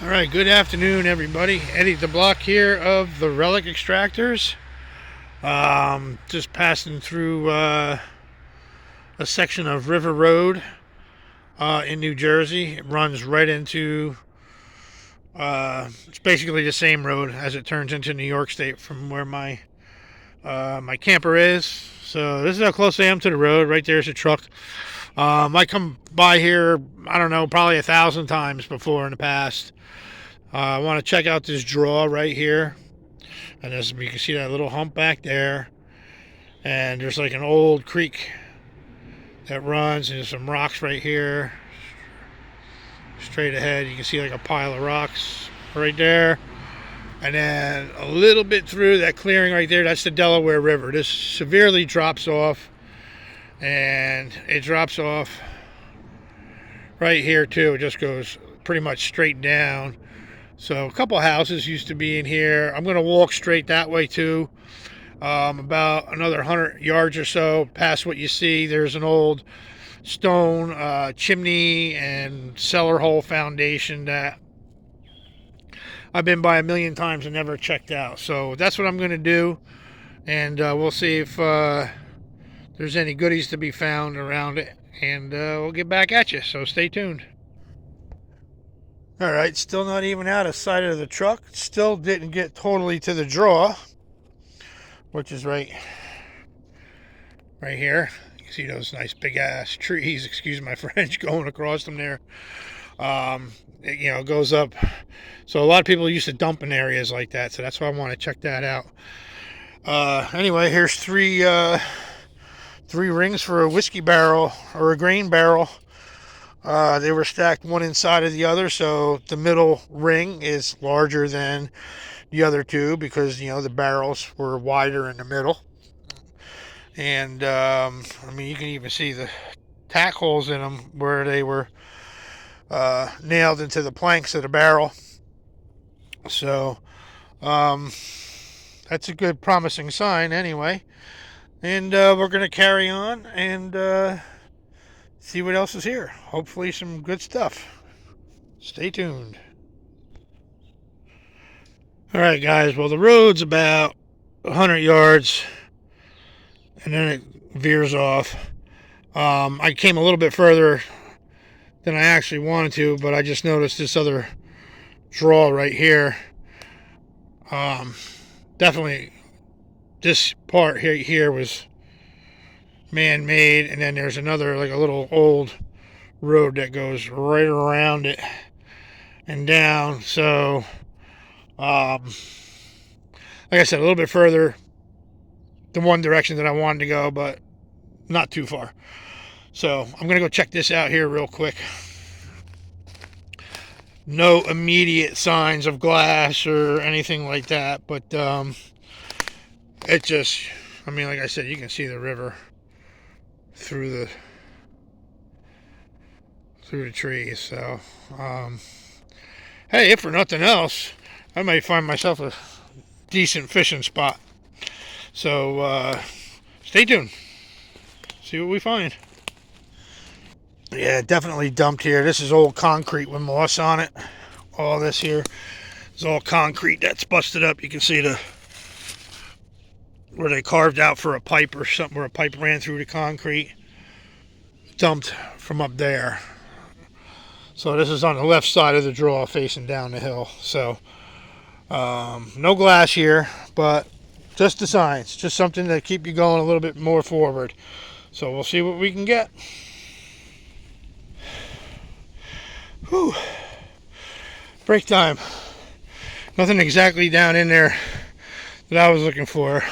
All right, good afternoon, everybody. Eddie the Block here of the Relic Extractors. Just passing through a section of River Road in New Jersey. It runs right into. It's basically the same road as it turns into New York State from where my camper is. So this is how close I am to the road. Right there's a truck. I come by here, I don't know, probably 1,000 times before in the past. I want to check out this draw right here. And as you can see that little hump back there. And there's like an old creek that runs. And there's some rocks right here. Straight ahead, you can see like a pile of rocks right there. And then a little bit through that clearing right there, that's the Delaware River. This severely drops off. And it drops off right here too. It just goes pretty much straight down. So a couple houses used to be in here. I'm going to walk straight that way too. About another 100 yards or so past what you see. There's an old stone chimney and cellar hole foundation that I've been by 1,000,000 times and never checked out. So that's what I'm going to do. And we'll see if there's any goodies to be found around it. And we'll get back at you. So stay tuned. All right, still not even out of sight of the truck. Still didn't get totally to the draw, which is right here. You can see those nice big ass trees, excuse my French, going across them there. It goes up. So a lot of people used to dump in areas like that, so that's why I want to check that out. Anyway, here's three rings for a whiskey barrel or a grain barrel. They were stacked one inside of the other, so the middle ring is larger than the other two because, the barrels were wider in the middle. And, you can even see the tack holes in them where they were nailed into the planks of the barrel. So, that's a good promising sign anyway. And we're going to carry on and see what else is here. Hopefully some good stuff. Stay tuned. All right, guys. Well, the road's about 100 yards, and then it veers off. I came a little bit further than I actually wanted to, but I just noticed this other draw right here. Definitely, this part here was man-made, and then there's another, like a little old road that goes right around it and down. So like I said, a little bit further the one direction that I wanted to go, but not too far. So I'm gonna go check this out here real quick. No immediate signs of glass or anything like that, but it just, like I said, you can see the river through the trees. So hey, if for nothing else, I might find myself a decent fishing spot. So stay tuned, see what we find. Yeah, definitely dumped here. This is old concrete with moss on it. All this here is all concrete that's busted up. You can see where they carved out for a pipe or something, where a pipe ran through the concrete. Dumped from up there. So this is on the left side of the draw facing down the hill. So no glass here, but just the signs. Just something to keep you going a little bit more forward. So we'll see what we can get. Whew. Break time. Nothing exactly down in there that I was looking for.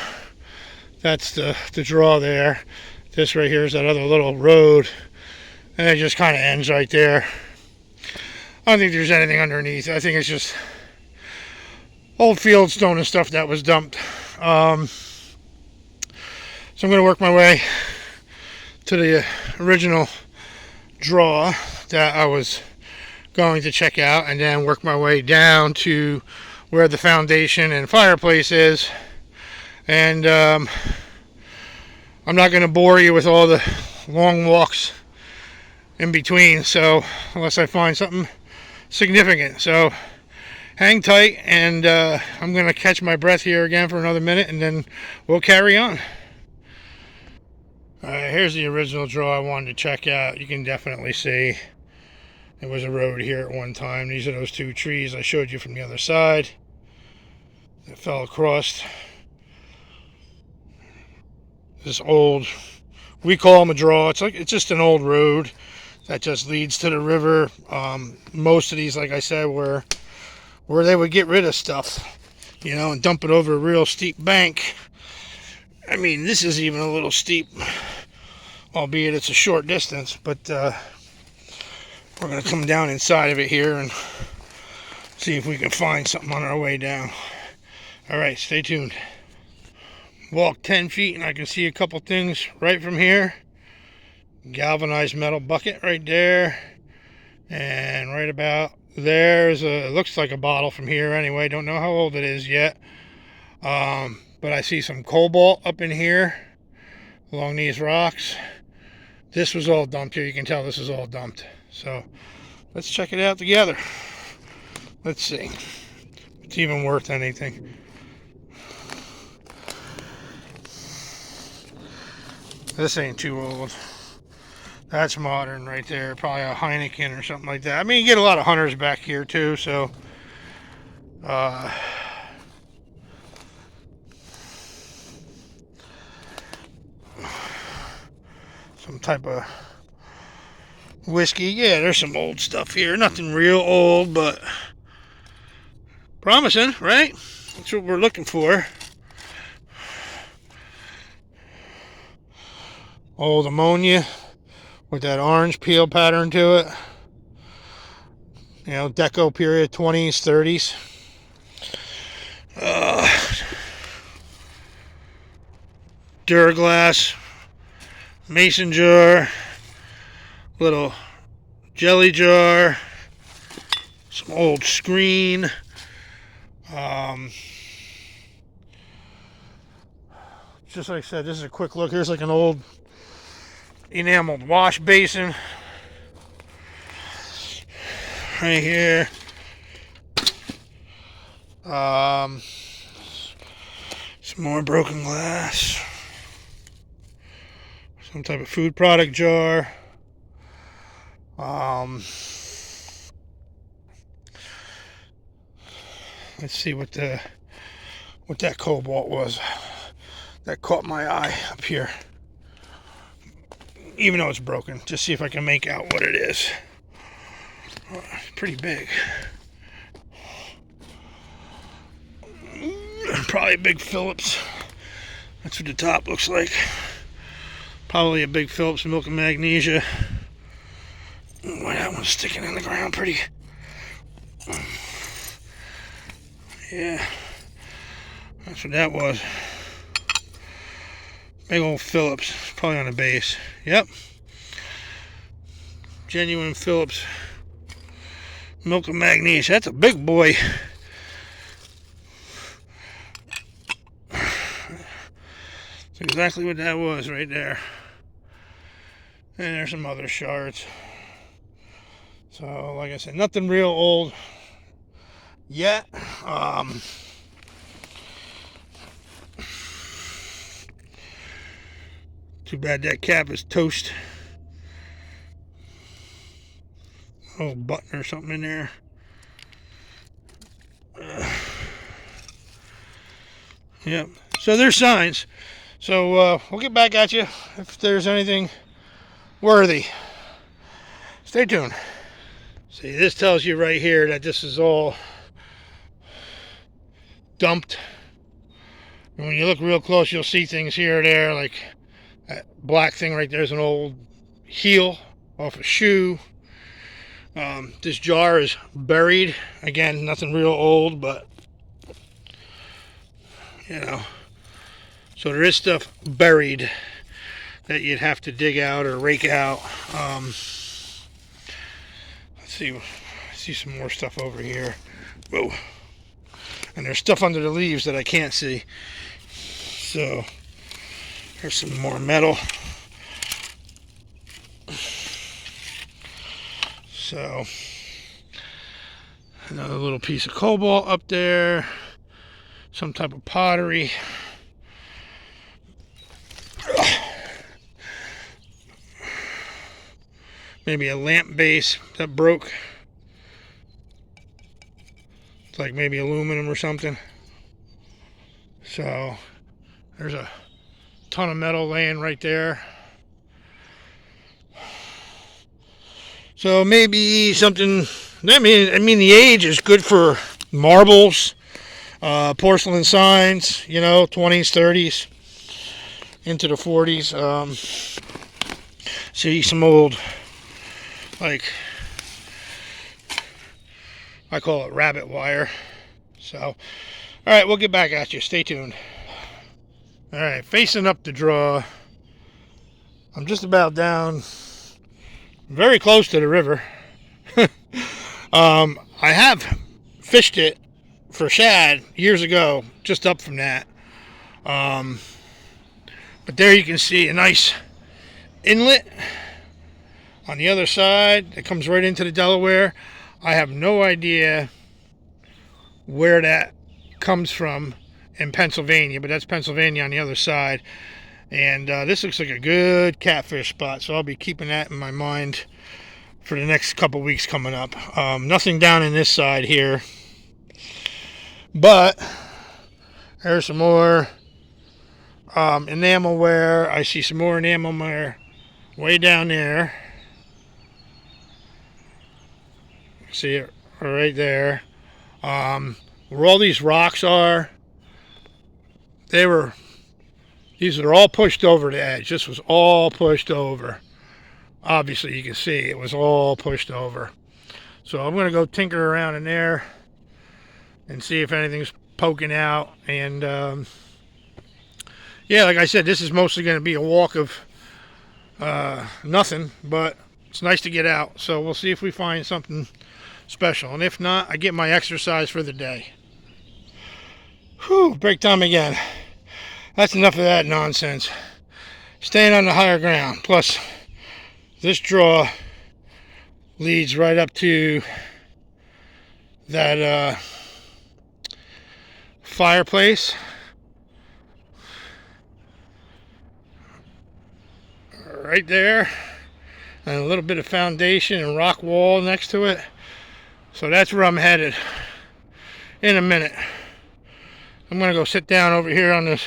That's the draw there. This right here is that other little road, and it just kind of ends right there. I don't think there's anything underneath. I think it's just old field stone and stuff that was dumped. So I'm going to work my way to the original draw that I was going to check out, and then work my way down to where the foundation and fireplace is. And I'm not going to bore you with all the long walks in between, so unless I find something significant. So hang tight, and I'm going to catch my breath here again for another minute, and then we'll carry on. Alright, here's the original draw I wanted to check out. You can definitely see there was a road here at one time. These are those two trees I showed you from the other side that fell across this old, we call them a draw. It's just an old road that just leads to the river. Most of these, like I said, were where they would get rid of stuff, and dump it over a real steep bank. I mean, this is even a little steep, albeit it's a short distance, but we're going to come down inside of it here and see if we can find something on our way down. Alright, stay tuned. Walk 10 feet and I can see a couple things right from here. Galvanized metal bucket right there, and right about there's it looks like a bottle from here anyway. Don't know how old it is yet, but I see some cobalt up in here along these rocks. This was all dumped here. You can tell this is all dumped. So let's check it out together. Let's see if it's even worth anything. This ain't too old. That's modern right there. Probably a Heineken or something like that. I mean, you get a lot of hunters back here too, so some type of whiskey. Yeah, there's some old stuff here. Nothing real old, but promising, right? That's what we're looking for. Old ammonia with that orange peel pattern to it. Deco period, 20s, 30s. Duraglass, mason jar, little jelly jar, some old screen. Just like I said, this is a quick look. Here's like an old enameled wash basin right here. Some more broken glass, some type of food product jar. Let's see what that cobalt was. That caught my eye up here. Even though it's broken, just see if I can make out what it is. Oh, it's pretty big. Probably a big Phillips. That's what the top looks like. Probably a big Phillips milk and magnesia. Boy, that one's sticking in the ground pretty. Yeah, that's what that was. Big old Phillips, probably on the base. Yep. Genuine Phillips milk and magnesia. That's a big boy. That's exactly what that was right there. And there's some other shards. So, like I said, nothing real old yet. Too bad that cap is toast. Oh, button or something in there. Yep. So there's signs. So we'll get back at you if there's anything worthy. Stay tuned. See, this tells you right here that this is all dumped. And when you look real close, you'll see things here or there, like that black thing right there is an old heel off a shoe. This jar is buried. Again, nothing real old, but so there is stuff buried that you'd have to dig out or rake out. Let's see. I see some more stuff over here. Whoa. And there's stuff under the leaves that I can't see. So there's some more metal. So Another little piece of cobalt up there. Some type of pottery. Maybe a lamp base that broke. It's like maybe aluminum or something. So there's a ton of metal laying right there. So maybe something. I mean, the age is good for marbles, porcelain signs. You know, 20s, 30s, into the 40s. See some old, like, I call it rabbit wire. So, all right, we'll get back at you. Stay tuned. All right, facing up the draw. I'm just about down, very close to the river. I have fished it for shad years ago, just up from that. But there you can see a nice inlet on the other side that comes right into the Delaware. I have no idea where that comes from in Pennsylvania, but that's Pennsylvania on the other side. And this looks like a good catfish spot, so I'll be keeping that in my mind for the next couple weeks coming up. Nothing down in this side here, but there's some more enamelware. I see some more enamelware way down there. See it right there. Where all these rocks are, these are all pushed over the edge. This was all pushed over. Obviously, you can see it was all pushed over. So I'm going to go tinker around in there and see if anything's poking out. And yeah, like I said, this is mostly going to be a walk of nothing, but it's nice to get out. So we'll see if we find something special. And if not, I get my exercise for the day. Whew, break time again. That's enough of that nonsense. Staying on the higher ground. Plus, this draw leads right up to that fireplace. Right there. And a little bit of foundation and rock wall next to it. So that's where I'm headed in a minute. I'm going to go sit down over here on this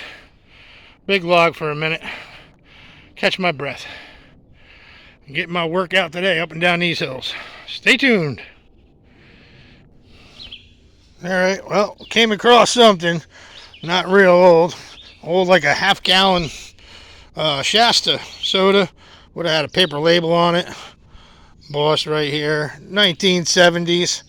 big log for a minute, catch my breath, and get my workout today up and down these hills. Stay tuned. Alright, well, came across something not real old like a half-gallon Shasta soda. Would have had a paper label on it. Boss right here, 1970s.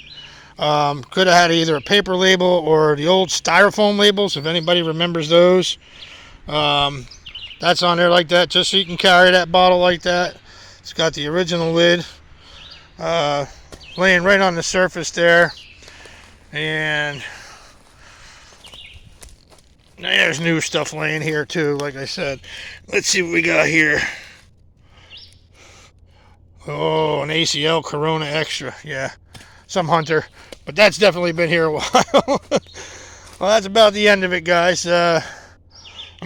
Could have had either a paper label or the old styrofoam labels, if anybody remembers those. That's on there like that, just so you can carry that bottle like that. It's got the original lid laying right on the surface there. And there's new stuff laying here too, like I said. Let's see what we got here. Oh, an ACL Corona Extra. Yeah, some Hunter. But that's definitely been here a while. Well, that's about the end of it, guys. I'm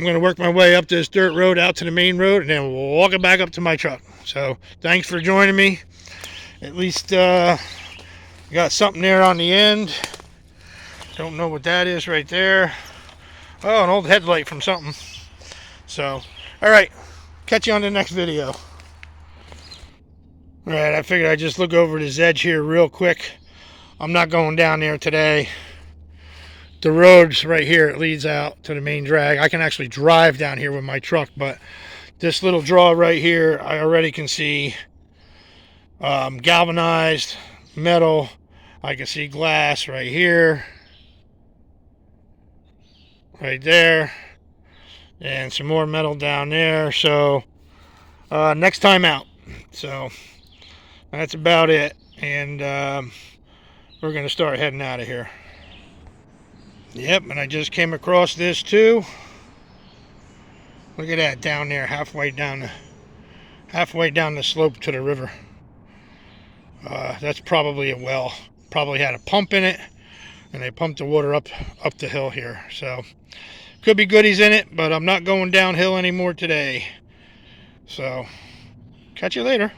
going to work my way up this dirt road out to the main road and then walk it back up to my truck. So, thanks for joining me. At least got something there on the end. Don't know what that is right there. Oh, an old headlight from something. So, alright. Catch you on the next video. Alright, I figured I'd just look over this edge here real quick. I'm not going down there today. The road's right here. It leads out to the main drag. I can actually drive down here with my truck, but this little draw right here, I already can see galvanized metal. I can see glass right here, right there, and some more metal down there. So next time out. So that's about it, and we're going to start heading out of here. Yep, and I just came across this too. Look at that down there, halfway down the slope to the river. That's probably a well. probably had a pump in it, and they pumped the water up the hill here. So could be goodies in it, but I'm not going downhill anymore today. So catch you later.